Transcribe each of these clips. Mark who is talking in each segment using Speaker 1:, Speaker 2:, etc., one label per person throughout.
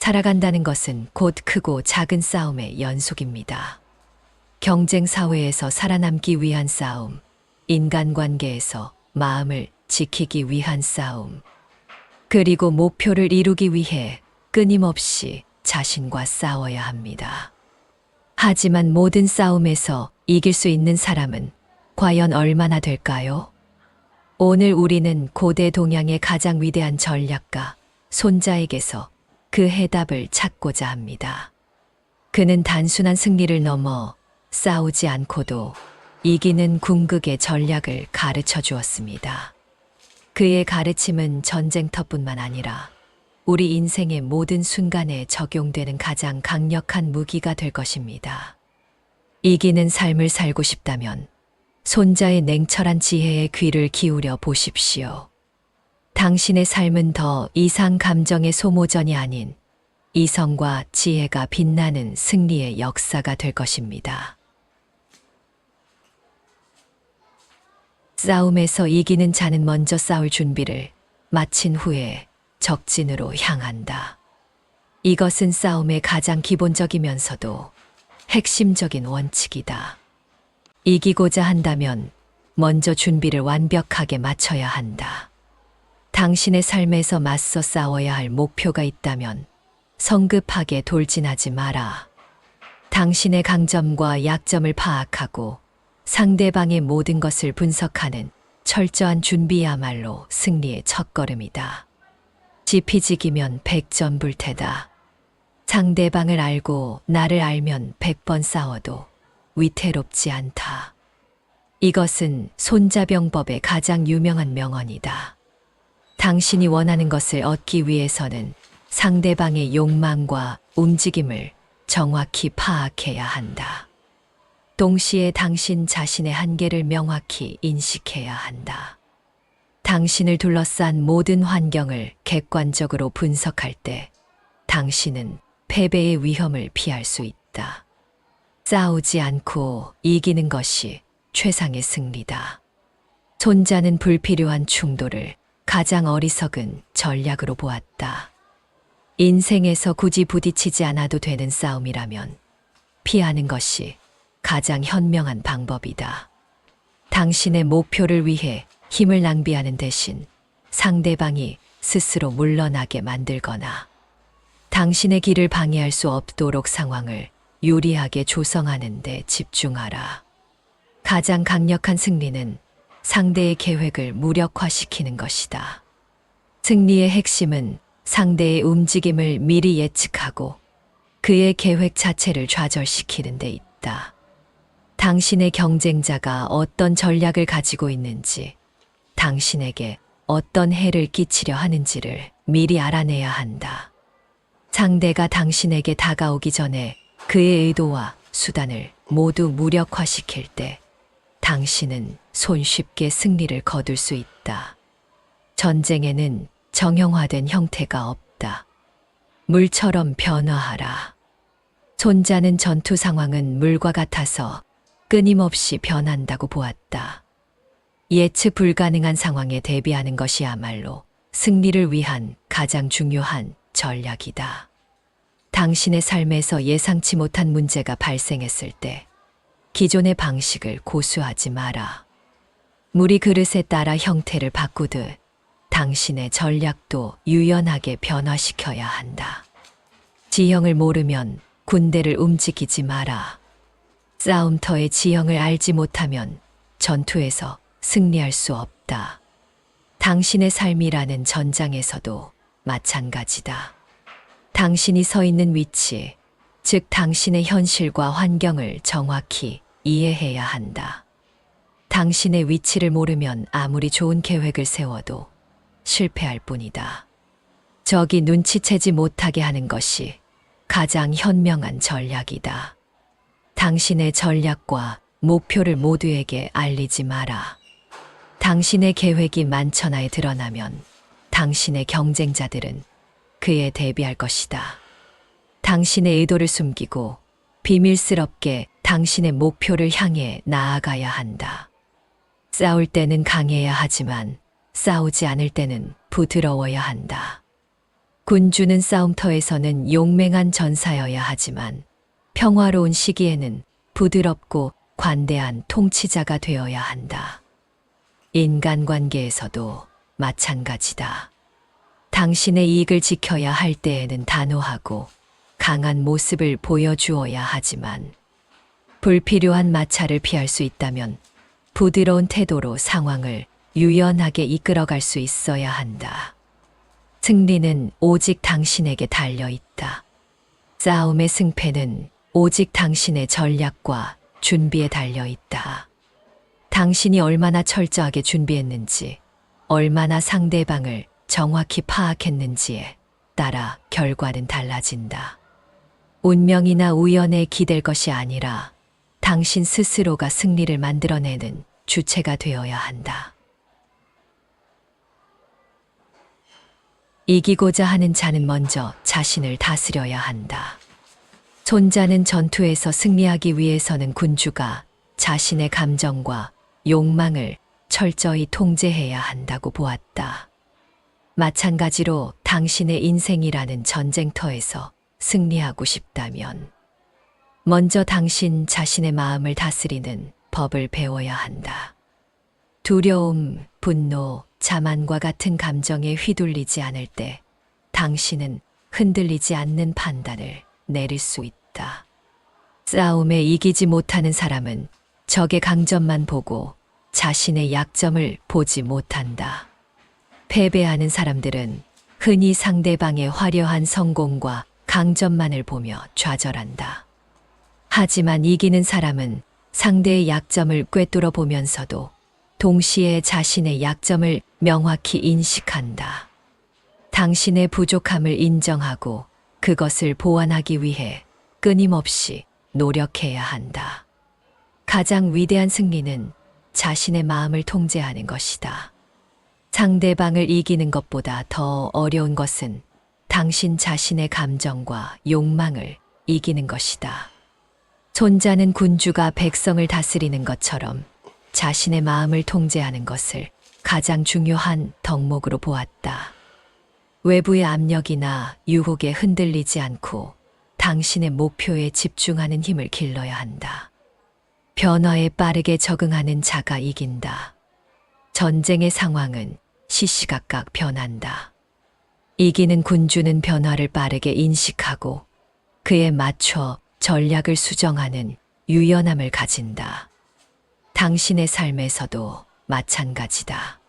Speaker 1: 살아간다는 것은 곧 크고 작은 싸움의 연속입니다. 경쟁 사회에서 살아남기 위한 싸움, 인간관계에서 마음을 지키기 위한 싸움, 그리고 목표를 이루기 위해 끊임없이 자신과 싸워야 합니다. 하지만 모든 싸움에서 이길 수 있는 사람은 과연 얼마나 될까요? 오늘 우리는 고대 동양의 가장 위대한 전략가 손자에게서 그 해답을 찾고자 합니다. 그는 단순한 승리를 넘어 싸우지 않고도 이기는 궁극의 전략을 가르쳐 주었습니다. 그의 가르침은 전쟁터뿐만 아니라 우리 인생의 모든 순간에 적용되는 가장 강력한 무기가 될 것입니다. 이기는 삶을 살고 싶다면 손자의 냉철한 지혜에 귀를 기울여 보십시오. 당신의 삶은 더 이상 감정의 소모전이 아닌 이성과 지혜가 빛나는 승리의 역사가 될 것입니다. 싸움에서 이기는 자는 먼저 싸울 준비를 마친 후에 적진으로 향한다. 이것은 싸움의 가장 기본적이면서도 핵심적인 원칙이다. 이기고자 한다면 먼저 준비를 완벽하게 마쳐야 한다. 당신의 삶에서 맞서 싸워야 할 목표가 있다면 성급하게 돌진하지 마라. 당신의 강점과 약점을 파악하고 상대방의 모든 것을 분석하는 철저한 준비야말로 승리의 첫걸음이다. 지피지기면 백전불태다. 상대방을 알고 나를 알면 100번 싸워도 위태롭지 않다. 이것은 손자병법의 가장 유명한 명언이다. 당신이 원하는 것을 얻기 위해서는 상대방의 욕망과 움직임을 정확히 파악해야 한다. 동시에 당신 자신의 한계를 명확히 인식해야 한다. 당신을 둘러싼 모든 환경을 객관적으로 분석할 때 당신은 패배의 위험을 피할 수 있다. 싸우지 않고 이기는 것이 최상의 승리다. 손자는 불필요한 충돌을 가장 어리석은 전략으로 보았다. 인생에서 굳이 부딪히지 않아도 되는 싸움이라면 피하는 것이 가장 현명한 방법이다. 당신의 목표를 위해 힘을 낭비하는 대신 상대방이 스스로 물러나게 만들거나 당신의 길을 방해할 수 없도록 상황을 유리하게 조성하는 데 집중하라. 가장 강력한 승리는 상대의 계획을 무력화시키는 것이다. 승리의 핵심은 상대의 움직임을 미리 예측하고 그의 계획 자체를 좌절시키는 데 있다. 당신의 경쟁자가 어떤 전략을 가지고 있는지, 당신에게 어떤 해를 끼치려 하는지를 미리 알아내야 한다. 상대가 당신에게 다가오기 전에 그의 의도와 수단을 모두 무력화시킬 때 당신은 손쉽게 승리를 거둘 수 있다. 전쟁에는 정형화된 형태가 없다. 물처럼 변화하라. 손자는 전투 상황은 물과 같아서 끊임없이 변한다고 보았다. 예측 불가능한 상황에 대비하는 것이야말로 승리를 위한 가장 중요한 전략이다. 당신의 삶에서 예상치 못한 문제가 발생했을 때 기존의 방식을 고수하지 마라. 물이 그릇에 따라 형태를 바꾸듯 당신의 전략도 유연하게 변화시켜야 한다. 지형을 모르면 군대를 움직이지 마라. 싸움터의 지형을 알지 못하면 전투에서 승리할 수 없다. 당신의 삶이라는 전장에서도 마찬가지다. 당신이 서 있는 위치, 즉 당신의 현실과 환경을 정확히 이해해야 한다. 당신의 위치를 모르면 아무리 좋은 계획을 세워도 실패할 뿐이다. 적이 눈치채지 못하게 하는 것이 가장 현명한 전략이다. 당신의 전략과 목표를 모두에게 알리지 마라. 당신의 계획이 만천하에 드러나면 당신의 경쟁자들은 그에 대비할 것이다. 당신의 의도를 숨기고 비밀스럽게 당신의 목표를 향해 나아가야 한다. 싸울 때는 강해야 하지만 싸우지 않을 때는 부드러워야 한다. 군주는 싸움터에서는 용맹한 전사여야 하지만 평화로운 시기에는 부드럽고 관대한 통치자가 되어야 한다. 인간관계에서도 마찬가지다. 당신의 이익을 지켜야 할 때에는 단호하고 강한 모습을 보여주어야 하지만 불필요한 마찰을 피할 수 있다면 부드러운 태도로 상황을 유연하게 이끌어갈 수 있어야 한다. 승리는 오직 당신에게 달려 있다. 싸움의 승패는 오직 당신의 전략과 준비에 달려 있다. 당신이 얼마나 철저하게 준비했는지, 얼마나 상대방을 정확히 파악했는지에 따라 결과는 달라진다. 운명이나 우연에 기댈 것이 아니라 당신 스스로가 승리를 만들어내는 주체가 되어야 한다. 이기고자 하는 자는 먼저 자신을 다스려야 한다. 손자는 전투에서 승리하기 위해서는 군주가 자신의 감정과 욕망을 철저히 통제해야 한다고 보았다. 마찬가지로 당신의 인생이라는 전쟁터에서 승리하고 싶다면 먼저 당신 자신의 마음을 다스리는 법을 배워야 한다. 두려움, 분노, 자만과 같은 감정에 휘둘리지 않을 때 당신은 흔들리지 않는 판단을 내릴 수 있다. 싸움에 이기지 못하는 사람은 적의 강점만 보고 자신의 약점을 보지 못한다. 패배하는 사람들은 흔히 상대방의 화려한 성공과 강점만을 보며 좌절한다. 하지만 이기는 사람은 상대의 약점을 꿰뚫어 보면서도 동시에 자신의 약점을 명확히 인식한다. 당신의 부족함을 인정하고 그것을 보완하기 위해 끊임없이 노력해야 한다. 가장 위대한 승리는 자신의 마음을 통제하는 것이다. 상대방을 이기는 것보다 더 어려운 것은 당신 자신의 감정과 욕망을 이기는 것이다. 손자는 군주가 백성을 다스리는 것처럼 자신의 마음을 통제하는 것을 가장 중요한 덕목으로 보았다. 외부의 압력이나 유혹에 흔들리지 않고 당신의 목표에 집중하는 힘을 길러야 한다. 변화에 빠르게 적응하는 자가 이긴다. 전쟁의 상황은 시시각각 변한다. 이기는 군주는 변화를 빠르게 인식하고 그에 맞춰 전략을 수정하는 유연함을 가진다. 당신의 삶에서도 마찬가지다.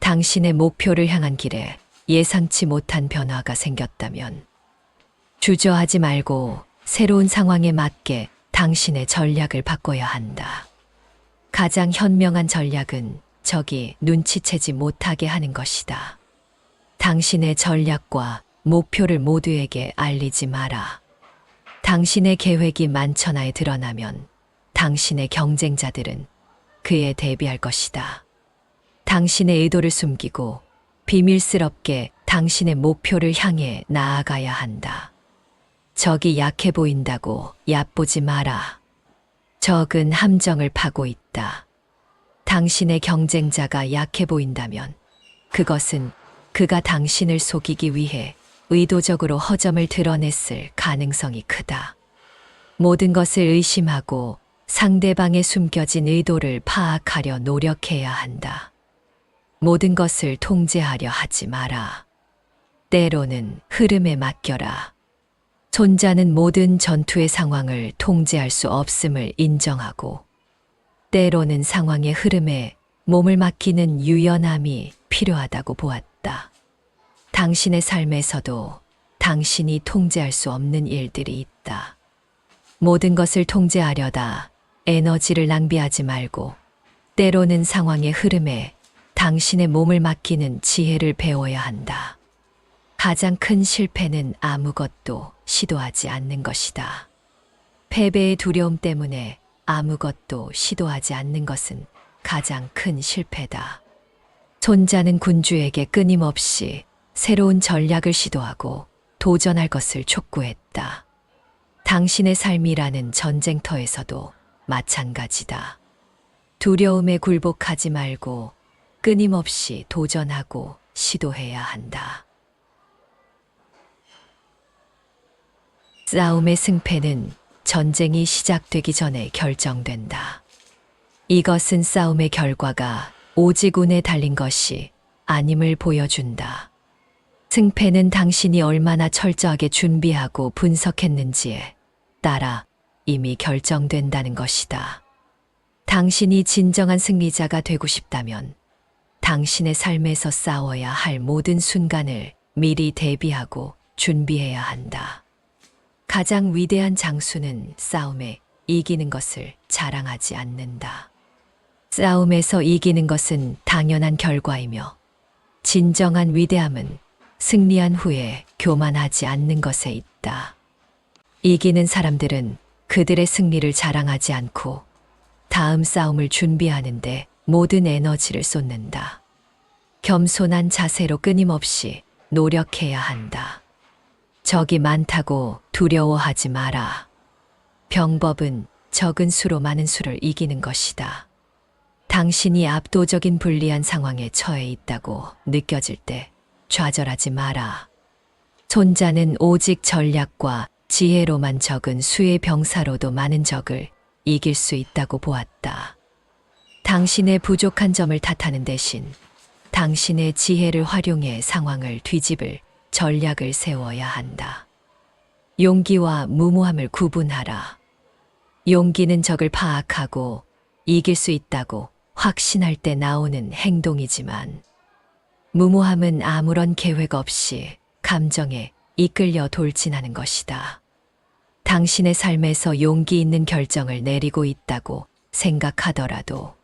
Speaker 1: 당신의 목표를 향한 길에 예상치 못한 변화가 생겼다면 주저하지 말고 새로운 상황에 맞게 당신의 전략을 바꿔야 한다. 가장 현명한 전략은 적이 눈치채지 못하게 하는 것이다. 당신의 전략과 목표를 모두에게 알리지 마라. 당신의 계획이 만천하에 드러나면 당신의 경쟁자들은 그에 대비할 것이다. 당신의 의도를 숨기고 비밀스럽게 당신의 목표를 향해 나아가야 한다. 적이 약해 보인다고 얕보지 마라. 적은 함정을 파고 있다. 당신의 경쟁자가 약해 보인다면 그것은 그가 당신을 속이기 위해 의도적으로 허점을 드러냈을 가능성이 크다. 모든 것을 의심하고 상대방의 숨겨진 의도를 파악하려 노력해야 한다. 모든 것을 통제하려 하지 마라. 때로는 흐름에 맡겨라. 손자는 모든 전투의 상황을 통제할 수 없음을 인정하고 때로는 상황의 흐름에 몸을 맡기는 유연함이 필요하다고 보았다. 당신의 삶에서도 당신이 통제할 수 없는 일들이 있다. 모든 것을 통제하려다 에너지를 낭비하지 말고 때로는 상황의 흐름에 당신의 몸을 맡기는 지혜를 배워야 한다. 가장 큰 실패는 아무것도 시도하지 않는 것이다. 패배의 두려움 때문에 아무것도 시도하지 않는 것은 가장 큰 실패다. 손자는 군주에게 끊임없이 새로운 전략을 시도하고 도전할 것을 촉구했다. 당신의 삶이라는 전쟁터에서도 마찬가지다. 두려움에 굴복하지 말고 끊임없이 도전하고 시도해야 한다. 싸움의 승패는 전쟁이 시작되기 전에 결정된다. 이것은 싸움의 결과가 오직 운에 달린 것이 아님을 보여준다. 승패는 당신이 얼마나 철저하게 준비하고 분석했는지에 따라 이미 결정된다는 것이다. 당신이 진정한 승리자가 되고 싶다면 당신의 삶에서 싸워야 할 모든 순간을 미리 대비하고 준비해야 한다. 가장 위대한 장수는 싸움에 이기는 것을 자랑하지 않는다. 싸움에서 이기는 것은 당연한 결과이며 진정한 위대함은 승리한 후에 교만하지 않는 것에 있다. 이기는 사람들은 그들의 승리를 자랑하지 않고 다음 싸움을 준비하는데 모든 에너지를 쏟는다. 겸손한 자세로 끊임없이 노력해야 한다. 적이 많다고 두려워하지 마라. 병법은 적은 수로 많은 수를 이기는 것이다. 당신이 압도적인 불리한 상황에 처해 있다고 느껴질 때 좌절하지 마라. 손자는 오직 전략과 지혜로만 적은 수의 병사로도 많은 적을 이길 수 있다고 보았다. 당신의 부족한 점을 탓하는 대신 당신의 지혜를 활용해 상황을 뒤집을 전략을 세워야 한다. 용기와 무모함을 구분하라. 용기는 적을 파악하고 이길 수 있다고 확신할 때 나오는 행동이지만 무모함은 아무런 계획 없이 감정에 이끌려 돌진하는 것이다. 당신의 삶에서 용기 있는 결정을 내리고 있다고 생각하더라도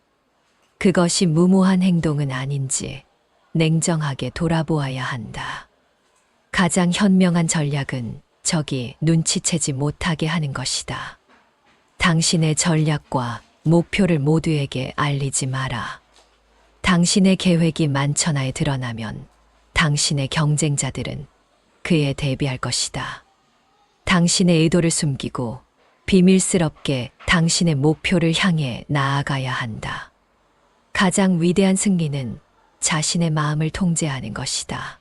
Speaker 1: 그것이 무모한 행동은 아닌지 냉정하게 돌아보아야 한다. 가장 현명한 전략은 적이 눈치채지 못하게 하는 것이다. 당신의 전략과 목표를 모두에게 알리지 마라. 당신의 계획이 만천하에 드러나면 당신의 경쟁자들은 그에 대비할 것이다. 당신의 의도를 숨기고 비밀스럽게 당신의 목표를 향해 나아가야 한다. 가장 위대한 승리는 자신의 마음을 통제하는 것이다.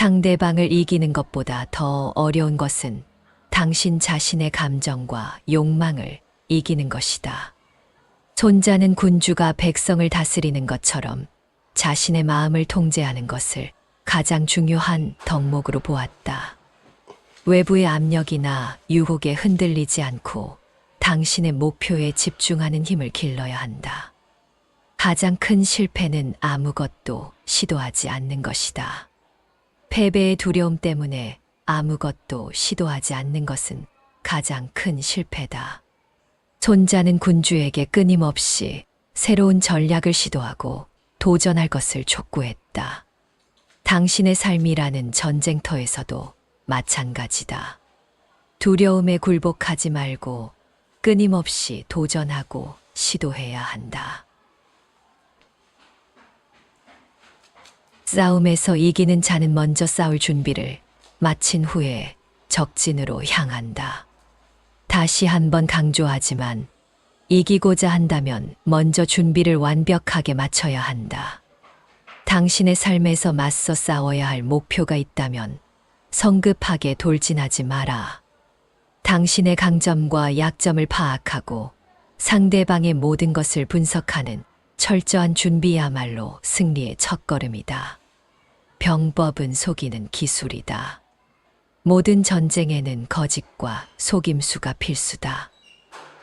Speaker 1: 상대방을 이기는 것보다 더 어려운 것은 당신 자신의 감정과 욕망을 이기는 것이다. 손자는 군주가 백성을 다스리는 것처럼 자신의 마음을 통제하는 것을 가장 중요한 덕목으로 보았다. 외부의 압력이나 유혹에 흔들리지 않고 당신의 목표에 집중하는 힘을 길러야 한다. 가장 큰 실패는 아무것도 시도하지 않는 것이다. 패배의 두려움 때문에 아무것도 시도하지 않는 것은 가장 큰 실패다. 손자는 군주에게 끊임없이 새로운 전략을 시도하고 도전할 것을 촉구했다. 당신의 삶이라는 전쟁터에서도 마찬가지다. 두려움에 굴복하지 말고 끊임없이 도전하고 시도해야 한다. 싸움에서 이기는 자는 먼저 싸울 준비를 마친 후에 적진으로 향한다. 다시 한번 강조하지만 이기고자 한다면 먼저 준비를 완벽하게 마쳐야 한다. 당신의 삶에서 맞서 싸워야 할 목표가 있다면 성급하게 돌진하지 마라. 당신의 강점과 약점을 파악하고 상대방의 모든 것을 분석하는 철저한 준비야말로 승리의 첫걸음이다. 병법은 속이는 기술이다. 모든 전쟁에는 거짓과 속임수가 필수다.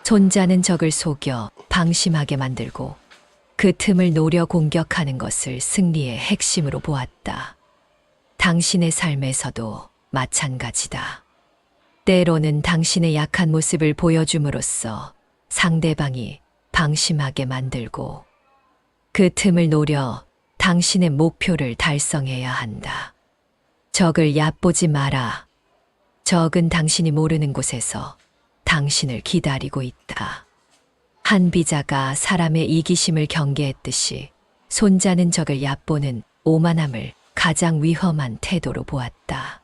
Speaker 1: 손자는 적을 속여 방심하게 만들고 그 틈을 노려 공격하는 것을 승리의 핵심으로 보았다. 당신의 삶에서도 마찬가지다. 때로는 당신의 약한 모습을 보여줌으로써 상대방이 방심하게 만들고 그 틈을 노려 당신의 목표를 달성해야 한다. 적을 얕보지 마라. 적은 당신이 모르는 곳에서 당신을 기다리고 있다. 한 비자가 사람의 이기심을 경계했듯이 손자는 적을 얕보는 오만함을 가장 위험한 태도로 보았다.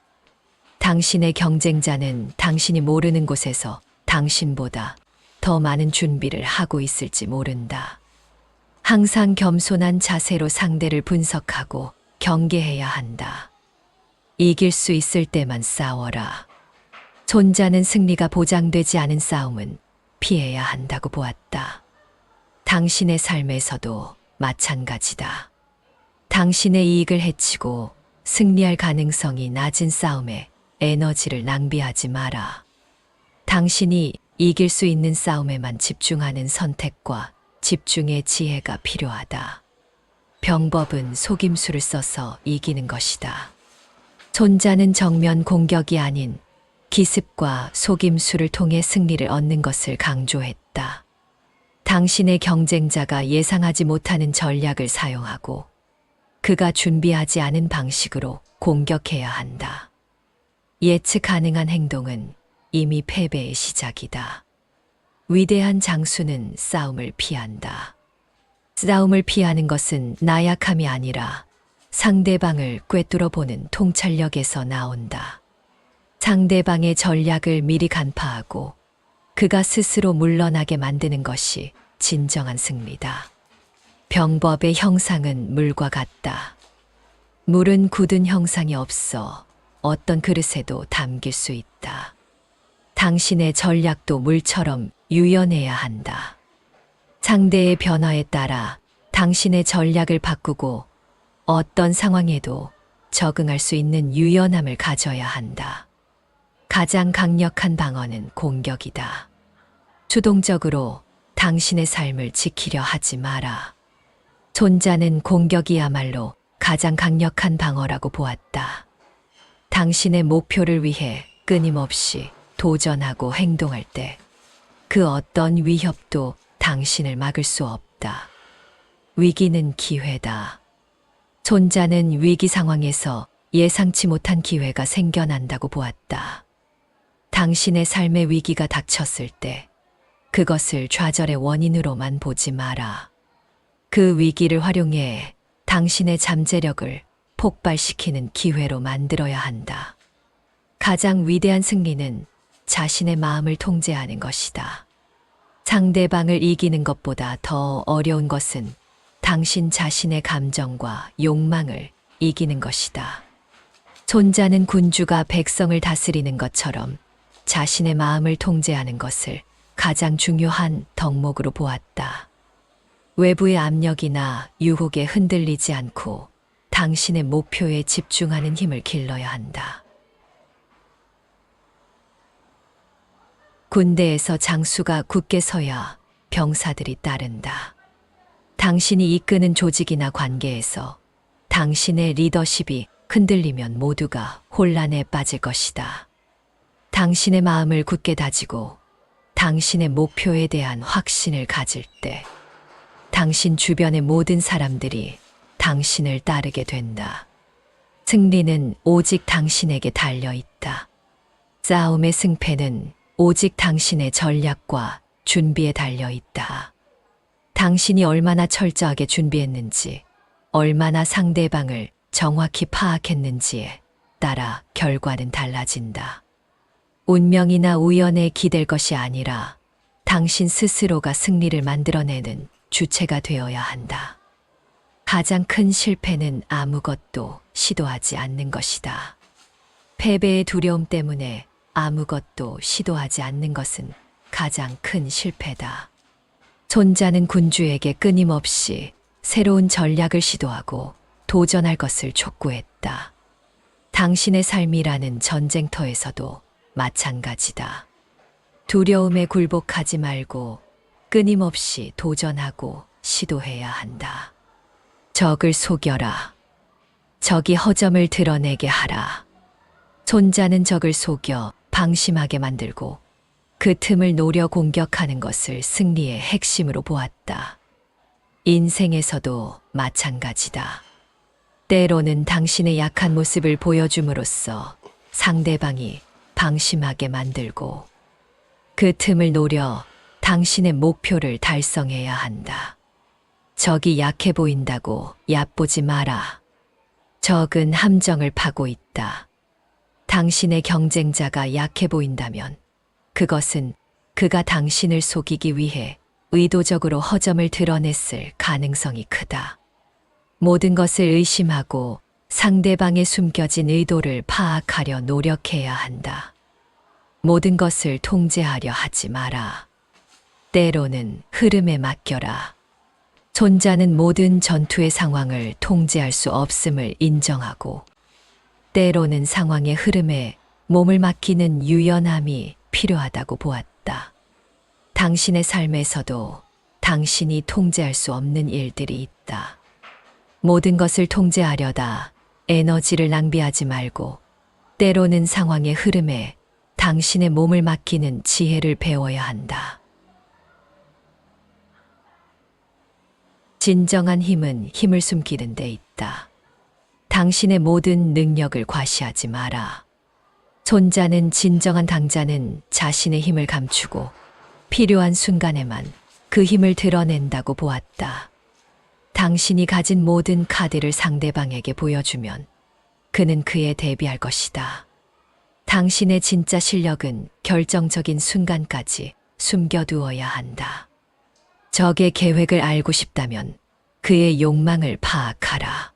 Speaker 1: 당신의 경쟁자는 당신이 모르는 곳에서 당신보다 더 많은 준비를 하고 있을지 모른다. 항상 겸손한 자세로 상대를 분석하고 경계해야 한다. 이길 수 있을 때만 싸워라. 손자는 승리가 보장되지 않은 싸움은 피해야 한다고 보았다. 당신의 삶에서도 마찬가지다. 당신의 이익을 해치고 승리할 가능성이 낮은 싸움에 에너지를 낭비하지 마라. 당신이 이길 수 있는 싸움에만 집중하는 선택과 집중의 지혜가 필요하다. 병법은 속임수를 써서 이기는 것이다. 손자는 정면 공격이 아닌 기습과 속임수를 통해 승리를 얻는 것을 강조했다. 당신의 경쟁자가 예상하지 못하는 전략을 사용하고 그가 준비하지 않은 방식으로 공격해야 한다. 예측 가능한 행동은 이미 패배의 시작이다. 위대한 장수는 싸움을 피한다. 싸움을 피하는 것은 나약함이 아니라 상대방을 꿰뚫어 보는 통찰력에서 나온다. 상대방의 전략을 미리 간파하고 그가 스스로 물러나게 만드는 것이 진정한 승리다. 병법의 형상은 물과 같다. 물은 굳은 형상이 없어 어떤 그릇에도 담길 수 있다. 당신의 전략도 물처럼 유연해야 한다. 상대의 변화에 따라 당신의 전략을 바꾸고 어떤 상황에도 적응할 수 있는 유연함을 가져야 한다. 가장 강력한 방어는 공격이다. 주동적으로 당신의 삶을 지키려 하지 마라. 손자는 공격이야말로 가장 강력한 방어라고 보았다. 당신의 목표를 위해 끊임없이 도전하고 행동할 때 그 어떤 위협도 당신을 막을 수 없다. 위기는 기회다. 손자는 위기 상황에서 예상치 못한 기회가 생겨난다고 보았다. 당신의 삶의 위기가 닥쳤을 때 그것을 좌절의 원인으로만 보지 마라. 그 위기를 활용해 당신의 잠재력을 폭발시키는 기회로 만들어야 한다. 가장 위대한 승리는 자신의 마음을 통제하는 것이다. 상대방을 이기는 것보다 더 어려운 것은 당신 자신의 감정과 욕망을 이기는 것이다. 손자는 군주가 백성을 다스리는 것처럼 자신의 마음을 통제하는 것을 가장 중요한 덕목으로 보았다. 외부의 압력이나 유혹에 흔들리지 않고 당신의 목표에 집중하는 힘을 길러야 한다. 군대에서 장수가 굳게 서야 병사들이 따른다. 당신이 이끄는 조직이나 관계에서 당신의 리더십이 흔들리면 모두가 혼란에 빠질 것이다. 당신의 마음을 굳게 다지고 당신의 목표에 대한 확신을 가질 때 당신 주변의 모든 사람들이 당신을 따르게 된다. 승리는 오직 당신에게 달려 있다. 싸움의 승패는 오직 당신의 전략과 준비에 달려 있다. 당신이 얼마나 철저하게 준비했는지, 얼마나 상대방을 정확히 파악했는지에 따라 결과는 달라진다. 운명이나 우연에 기댈 것이 아니라 당신 스스로가 승리를 만들어내는 주체가 되어야 한다. 가장 큰 실패는 아무것도 시도하지 않는 것이다. 패배의 두려움 때문에 아무것도 시도하지 않는 것은 가장 큰 실패다. 손자는 군주에게 끊임없이 새로운 전략을 시도하고 도전할 것을 촉구했다. 당신의 삶이라는 전쟁터에서도 마찬가지다. 두려움에 굴복하지 말고 끊임없이 도전하고 시도해야 한다. 적을 속여라. 적이 허점을 드러내게 하라. 손자는 적을 속여 방심하게 만들고 그 틈을 노려 공격하는 것을 승리의 핵심으로 보았다. 인생에서도 마찬가지다. 때로는 당신의 약한 모습을 보여줌으로써 상대방이 방심하게 만들고 그 틈을 노려 당신의 목표를 달성해야 한다. 적이 약해 보인다고 얕보지 마라. 적은 함정을 파고 있다. 당신의 경쟁자가 약해 보인다면 그것은 그가 당신을 속이기 위해 의도적으로 허점을 드러냈을 가능성이 크다. 모든 것을 의심하고 상대방의 숨겨진 의도를 파악하려 노력해야 한다. 모든 것을 통제하려 하지 마라. 때로는 흐름에 맡겨라. 손자는 모든 전투의 상황을 통제할 수 없음을 인정하고 때로는 상황의 흐름에 몸을 맡기는 유연함이 필요하다고 보았다. 당신의 삶에서도 당신이 통제할 수 없는 일들이 있다. 모든 것을 통제하려다 에너지를 낭비하지 말고 때로는 상황의 흐름에 당신의 몸을 맡기는 지혜를 배워야 한다. 진정한 힘은 힘을 숨기는 데 있다. 당신의 모든 능력을 과시하지 마라. 손자는 진정한 당자는 자신의 힘을 감추고 필요한 순간에만 그 힘을 드러낸다고 보았다. 당신이 가진 모든 카드를 상대방에게 보여주면 그는 그에 대비할 것이다. 당신의 진짜 실력은 결정적인 순간까지 숨겨두어야 한다. 적의 계획을 알고 싶다면 그의 욕망을 파악하라.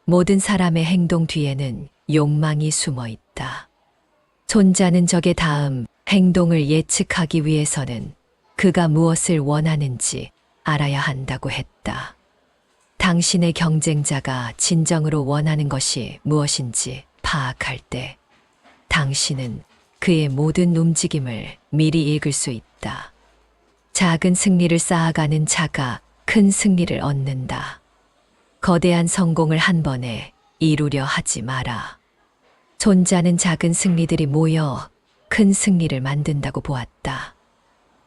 Speaker 1: 모든 사람의 행동 뒤에는 욕망이 숨어 있다. 손자는 적의 다음 행동을 예측하기 위해서는 그가 무엇을 원하는지 알아야 한다고 했다. 당신의 경쟁자가 진정으로 원하는 것이 무엇인지 파악할 때 당신은 그의 모든 움직임을 미리 읽을 수 있다. 작은 승리를 쌓아가는 자가 큰 승리를 얻는다. 거대한 성공을 한 번에 이루려 하지 마라. 손자는 작은 승리들이 모여 큰 승리를 만든다고 보았다.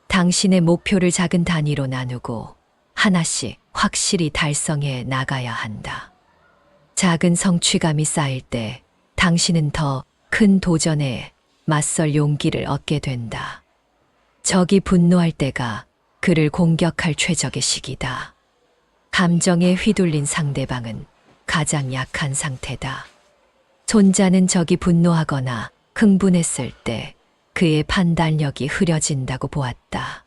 Speaker 1: 당신의 목표를 작은 단위로 나누고 하나씩 확실히 달성해 나가야 한다. 작은 성취감이 쌓일 때 당신은 더 큰 도전에 맞설 용기를 얻게 된다. 적이 분노할 때가 그를 공격할 최적의 시기다. 감정에 휘둘린 상대방은 가장 약한 상태다. 손자는 적이 분노하거나 흥분했을 때 그의 판단력이 흐려진다고 보았다.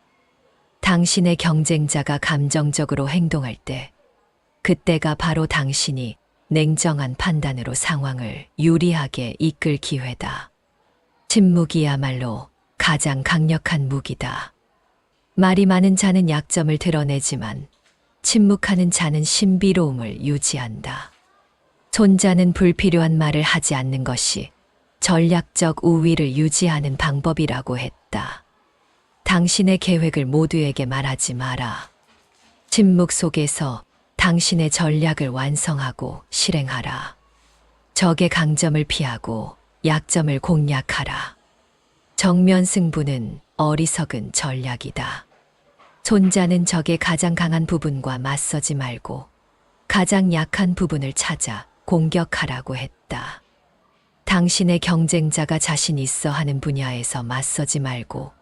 Speaker 1: 당신의 경쟁자가 감정적으로 행동할 때 그때가 바로 당신이 냉정한 판단으로 상황을 유리하게 이끌 기회다. 침묵이야말로 가장 강력한 무기다. 말이 많은 자는 약점을 드러내지만 침묵하는 자는 신비로움을 유지한다. 손자는 불필요한 말을 하지 않는 것이 전략적 우위를 유지하는 방법이라고 했다. 당신의 계획을 모두에게 말하지 마라. 침묵 속에서 당신의 전략을 완성하고 실행하라. 적의 강점을 피하고 약점을 공략하라. 정면 승부는 어리석은 전략이다. 손자는 적의 가장 강한 부분과 맞서지 말고 가장 약한 부분을 찾아 공격하라고 했다. 당신의 경쟁자가 자신 있어 하는 분야에서 맞서지 말고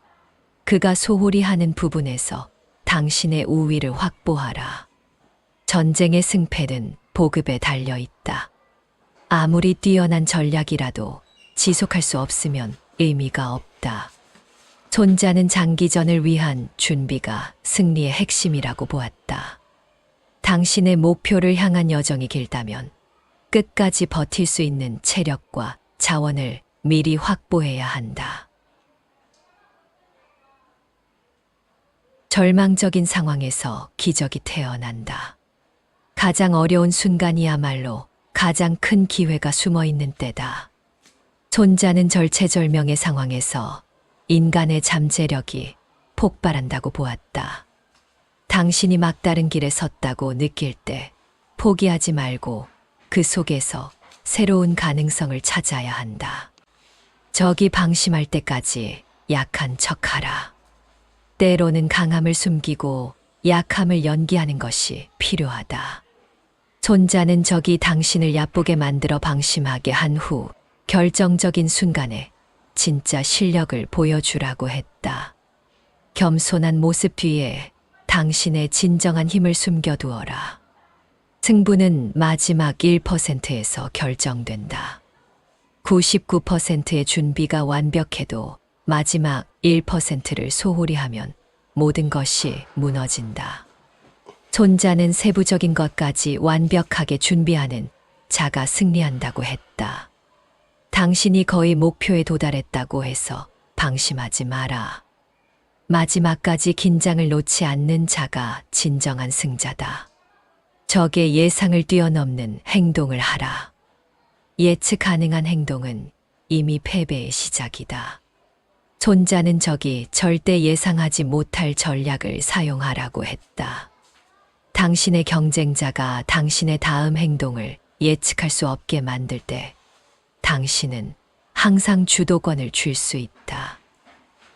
Speaker 1: 그가 소홀히 하는 부분에서 당신의 우위를 확보하라. 전쟁의 승패는 보급에 달려 있다. 아무리 뛰어난 전략이라도 지속할 수 없으면 의미가 없다. 손자는 장기전을 위한 준비가 승리의 핵심이라고 보았다. 당신의 목표를 향한 여정이 길다면 끝까지 버틸 수 있는 체력과 자원을 미리 확보해야 한다. 절망적인 상황에서 기적이 태어난다. 가장 어려운 순간이야말로 가장 큰 기회가 숨어 있는 때다. 손자는 절체절명의 상황에서 인간의 잠재력이 폭발한다고 보았다. 당신이 막다른 길에 섰다고 느낄 때 포기하지 말고 그 속에서 새로운 가능성을 찾아야 한다. 적이 방심할 때까지 약한 척하라. 때로는 강함을 숨기고 약함을 연기하는 것이 필요하다. 손자는 적이 당신을 얕보게 만들어 방심하게 한 후 결정적인 순간에 진짜 실력을 보여주라고 했다. 겸손한 모습 뒤에 당신의 진정한 힘을 숨겨두어라. 승부는 마지막 1%에서 결정된다. 99%의 준비가 완벽해도 마지막 1%를 소홀히 하면 모든 것이 무너진다. 손자는 세부적인 것까지 완벽하게 준비하는 자가 승리한다고 했다. 당신이 거의 목표에 도달했다고 해서 방심하지 마라. 마지막까지 긴장을 놓지 않는 자가 진정한 승자다. 적의 예상을 뛰어넘는 행동을 하라. 예측 가능한 행동은 이미 패배의 시작이다. 손자는 적이 절대 예상하지 못할 전략을 사용하라고 했다. 당신의 경쟁자가 당신의 다음 행동을 예측할 수 없게 만들 때 당신은 항상 주도권을 쥘 수 있다.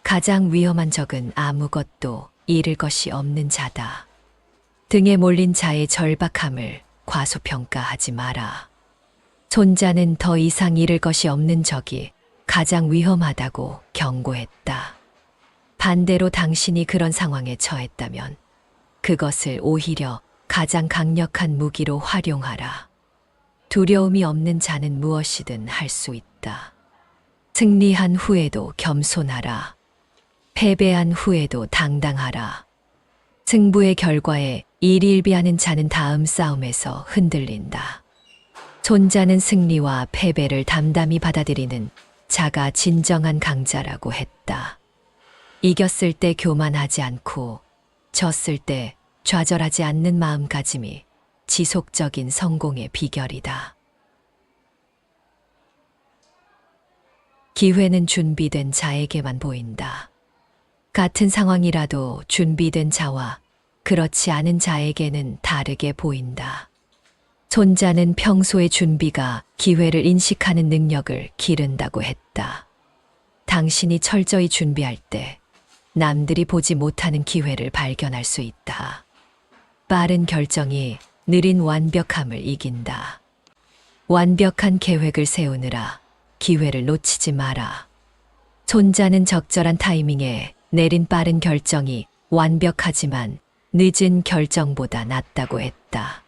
Speaker 1: 가장 위험한 적은 아무것도 잃을 것이 없는 자다. 등에 몰린 자의 절박함을 과소평가하지 마라. 손자는 더 이상 잃을 것이 없는 적이 가장 위험하다고 경고했다. 반대로 당신이 그런 상황에 처했다면 그것을 오히려 가장 강력한 무기로 활용하라. 두려움이 없는 자는 무엇이든 할 수 있다. 승리한 후에도 겸손하라. 패배한 후에도 당당하라. 승부의 결과에 일일비하는 자는 다음 싸움에서 흔들린다. 손자는 승리와 패배를 담담히 받아들이는 자가 진정한 강자라고 했다. 이겼을 때 교만하지 않고 졌을 때 좌절하지 않는 마음가짐이 지속적인 성공의 비결이다. 기회는 준비된 자에게만 보인다. 같은 상황이라도 준비된 자와 그렇지 않은 자에게는 다르게 보인다. 손자는 평소의 준비가 기회를 인식하는 능력을 기른다고 했다. 당신이 철저히 준비할 때 남들이 보지 못하는 기회를 발견할 수 있다. 빠른 결정이 느린 완벽함을 이긴다. 완벽한 계획을 세우느라 기회를 놓치지 마라. 손자는 적절한 타이밍에 내린 빠른 결정이 완벽하지만 늦은 결정보다 낫다고 했다.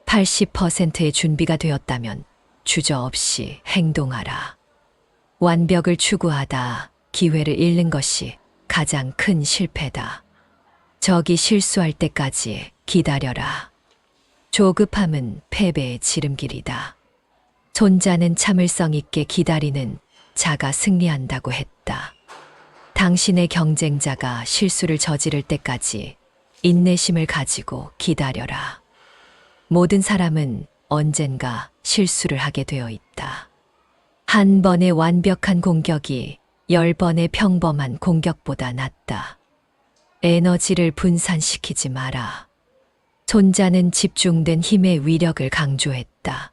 Speaker 1: 80%의 준비가 되었다면 주저없이 행동하라. 완벽을 추구하다 기회를 잃는 것이 가장 큰 실패다. 적이 실수할 때까지 기다려라. 조급함은 패배의 지름길이다. 손자는 참을성 있게 기다리는 자가 승리한다고 했다. 당신의 경쟁자가 실수를 저지를 때까지 인내심을 가지고 기다려라. 모든 사람은 언젠가 실수를 하게 되어 있다. 한 번의 완벽한 공격이 10번의 평범한 공격보다 낫다. 에너지를 분산시키지 마라. 손자는 집중된 힘의 위력을 강조했다.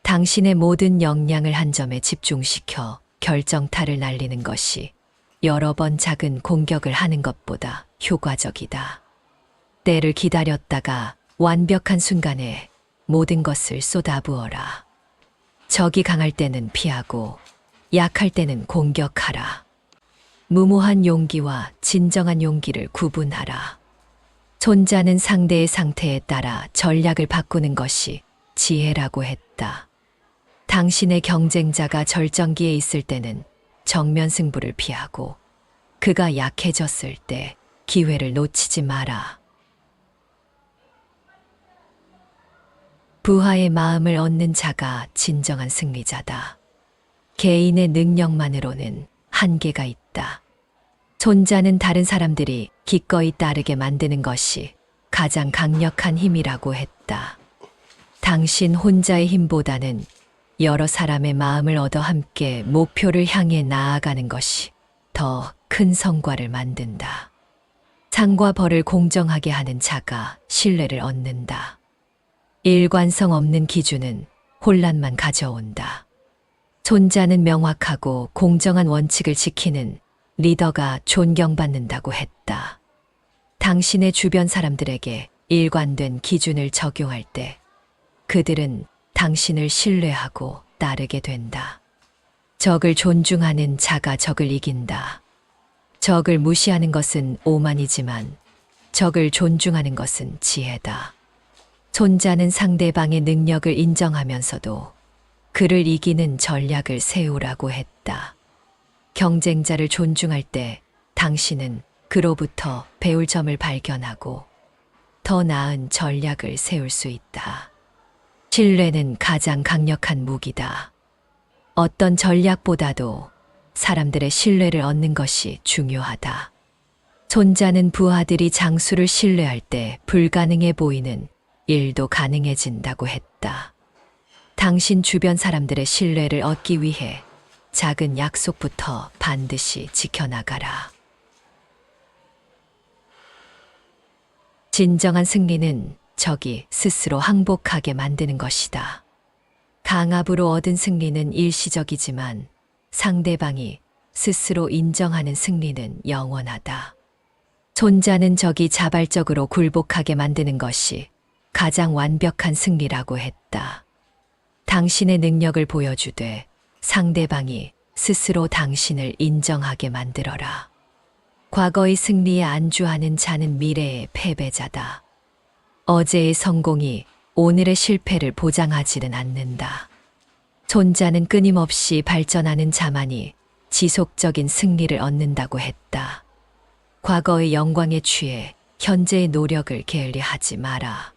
Speaker 1: 당신의 모든 역량을 한 점에 집중시켜 결정타를 날리는 것이 여러 번 작은 공격을 하는 것보다 효과적이다. 때를 기다렸다가 완벽한 순간에 모든 것을 쏟아부어라. 적이 강할 때는 피하고 약할 때는 공격하라. 무모한 용기와 진정한 용기를 구분하라. 손자는 상대의 상태에 따라 전략을 바꾸는 것이 지혜라고 했다. 당신의 경쟁자가 절정기에 있을 때는 정면 승부를 피하고 그가 약해졌을 때 기회를 놓치지 마라. 부하의 마음을 얻는 자가 진정한 승리자다. 개인의 능력만으로는 한계가 있다. 손자는 다른 사람들이 기꺼이 따르게 만드는 것이 가장 강력한 힘이라고 했다. 당신 혼자의 힘보다는 여러 사람의 마음을 얻어 함께 목표를 향해 나아가는 것이 더 큰 성과를 만든다. 상과 벌을 공정하게 하는 자가 신뢰를 얻는다. 일관성 없는 기준은 혼란만 가져온다. 손자는 명확하고 공정한 원칙을 지키는 리더가 존경받는다고 했다. 당신의 주변 사람들에게 일관된 기준을 적용할 때 그들은 당신을 신뢰하고 따르게 된다. 적을 존중하는 자가 적을 이긴다. 적을 무시하는 것은 오만이지만 적을 존중하는 것은 지혜다. 손자는 상대방의 능력을 인정하면서도 그를 이기는 전략을 세우라고 했다. 경쟁자를 존중할 때 당신은 그로부터 배울 점을 발견하고 더 나은 전략을 세울 수 있다. 신뢰는 가장 강력한 무기다. 어떤 전략보다도 사람들의 신뢰를 얻는 것이 중요하다. 손자는 부하들이 장수를 신뢰할 때 불가능해 보이는 일도 가능해진다고 했다. 당신 주변 사람들의 신뢰를 얻기 위해 작은 약속부터 반드시 지켜나가라. 진정한 승리는 적이 스스로 항복하게 만드는 것이다. 강압으로 얻은 승리는 일시적이지만 상대방이 스스로 인정하는 승리는 영원하다. 손자는 적이 자발적으로 굴복하게 만드는 것이 가장 완벽한 승리라고 했다. 당신의 능력을 보여주되 상대방이 스스로 당신을 인정하게 만들어라. 과거의 승리에 안주하는 자는 미래의 패배자다. 어제의 성공이 오늘의 실패를 보장하지는 않는다. 손자는 끊임없이 발전하는 자만이 지속적인 승리를 얻는다고 했다. 과거의 영광에 취해 현재의 노력을 게을리하지 마라.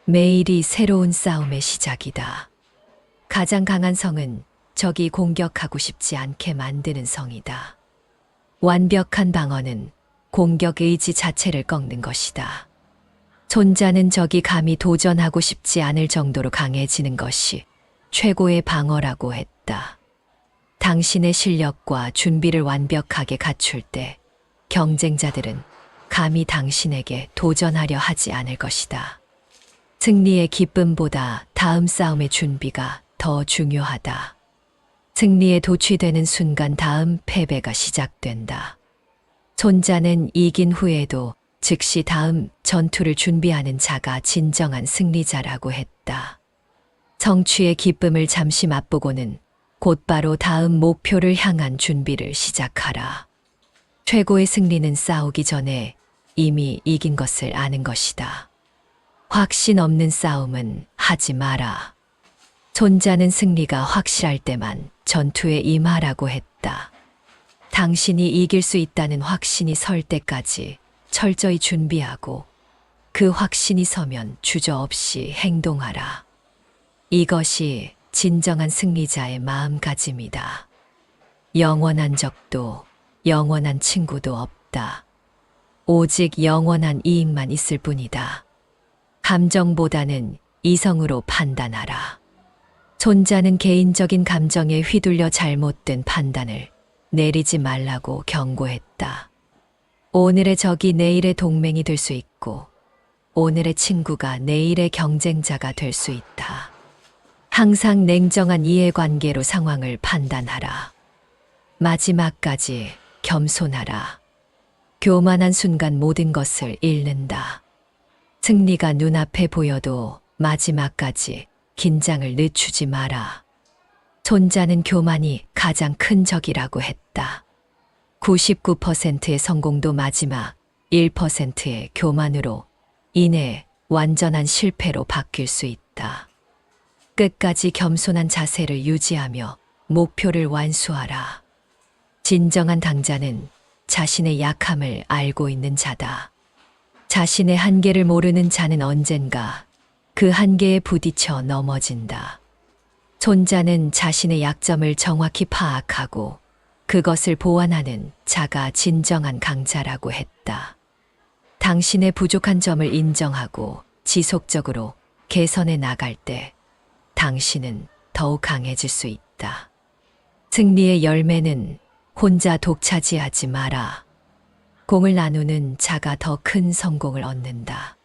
Speaker 1: 매일이 새로운 싸움의 시작이다. 가장 강한 성은 적이 공격하고 싶지 않게 만드는 성이다. 완벽한 방어는 공격 의지 자체를 꺾는 것이다. 손자는 적이 감히 도전하고 싶지 않을 정도로 강해지는 것이 최고의 방어라고 했다. 당신의 실력과 준비를 완벽하게 갖출 때 경쟁자들은 감히 당신에게 도전하려 하지 않을 것이다. 승리의 기쁨보다 다음 싸움의 준비가 더 중요하다. 승리에 도취되는 순간 다음 패배가 시작된다. 손자는 이긴 후에도 즉시 다음 전투를 준비하는 자가 진정한 승리자라고 했다. 성취의 기쁨을 잠시 맛보고는 곧바로 다음 목표를 향한 준비를 시작하라. 최고의 승리는 싸우기 전에 이미 이긴 것을 아는 것이다. 확신 없는 싸움은 하지 마라. 손자는 승리가 확실할 때만 전투에 임하라고 했다. 당신이 이길 수 있다는 확신이 설 때까지 철저히 준비하고 그 확신이 서면 주저없이 행동하라. 이것이 진정한 승리자의 마음가짐이다. 영원한 적도 영원한 친구도 없다. 오직 영원한 이익만 있을 뿐이다. 감정보다는 이성으로 판단하라. 손자는 개인적인 감정에 휘둘려 잘못된 판단을 내리지 말라고 경고했다. 오늘의 적이 내일의 동맹이 될 수 있고 오늘의 친구가 내일의 경쟁자가 될 수 있다. 항상 냉정한 이해관계로 상황을 판단하라. 마지막까지 겸손하라. 교만한 순간 모든 것을 잃는다. 승리가 눈앞에 보여도 마지막까지 긴장을 늦추지 마라. 손자는 교만이 가장 큰 적이라고 했다. 99%의 성공도 마지막 1%의 교만으로 인해 완전한 실패로 바뀔 수 있다. 끝까지 겸손한 자세를 유지하며 목표를 완수하라. 진정한 강자는 자신의 약함을 알고 있는 자다. 자신의 한계를 모르는 자는 언젠가 그 한계에 부딪혀 넘어진다. 손자는 자신의 약점을 정확히 파악하고 그것을 보완하는 자가 진정한 강자라고 했다. 당신의 부족한 점을 인정하고 지속적으로 개선해 나갈 때 당신은 더욱 강해질 수 있다. 승리의 열매는 혼자 독차지하지 마라. 공을 나누는 자가 더 큰 성공을 얻는다.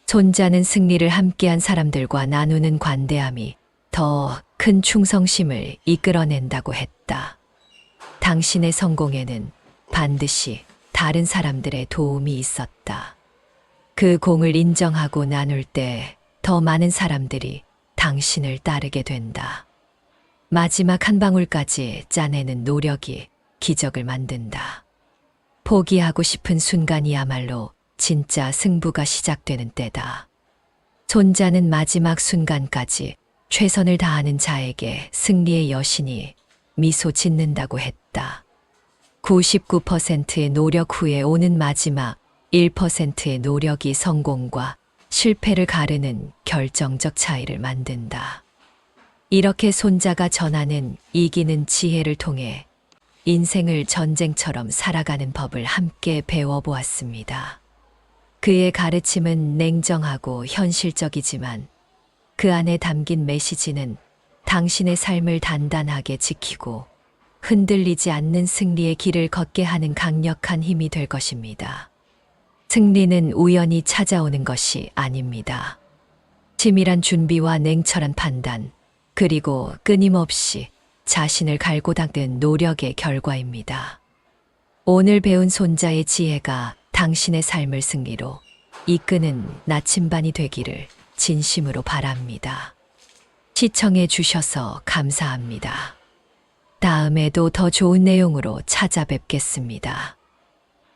Speaker 1: 손자는 승리를 함께한 사람들과 나누는 관대함이 더 큰 충성심을 이끌어낸다고 했다. 당신의 성공에는 반드시 다른 사람들의 도움이 있었다. 그 공을 인정하고 나눌 때 더 많은 사람들이 당신을 따르게 된다. 마지막 한 방울까지 짜내는 노력이 기적을 만든다. 포기하고 싶은 순간이야말로 진짜 승부가 시작되는 때다. 손자는 마지막 순간까지 최선을 다하는 자에게 승리의 여신이 미소 짓는다고 했다. 99%의 노력 후에 오는 마지막 1%의 노력이 성공과 실패를 가르는 결정적 차이를 만든다. 이렇게 손자가 전하는 이기는 지혜를 통해 인생을 전쟁처럼 살아가는 법을 함께 배워보았습니다. 그의 가르침은 냉정하고 현실적이지만 그 안에 담긴 메시지는 당신의 삶을 단단하게 지키고 흔들리지 않는 승리의 길을 걷게 하는 강력한 힘이 될 것입니다. 승리는 우연히 찾아오는 것이 아닙니다. 치밀한 준비와 냉철한 판단, 그리고 끊임없이 자신을 갈고 닦는 노력의 결과입니다. 오늘 배운 손자의 지혜가 당신의 삶을 승리로 이끄는 나침반이 되기를 진심으로 바랍니다. 시청해 주셔서 감사합니다. 다음에도 더 좋은 내용으로 찾아뵙겠습니다.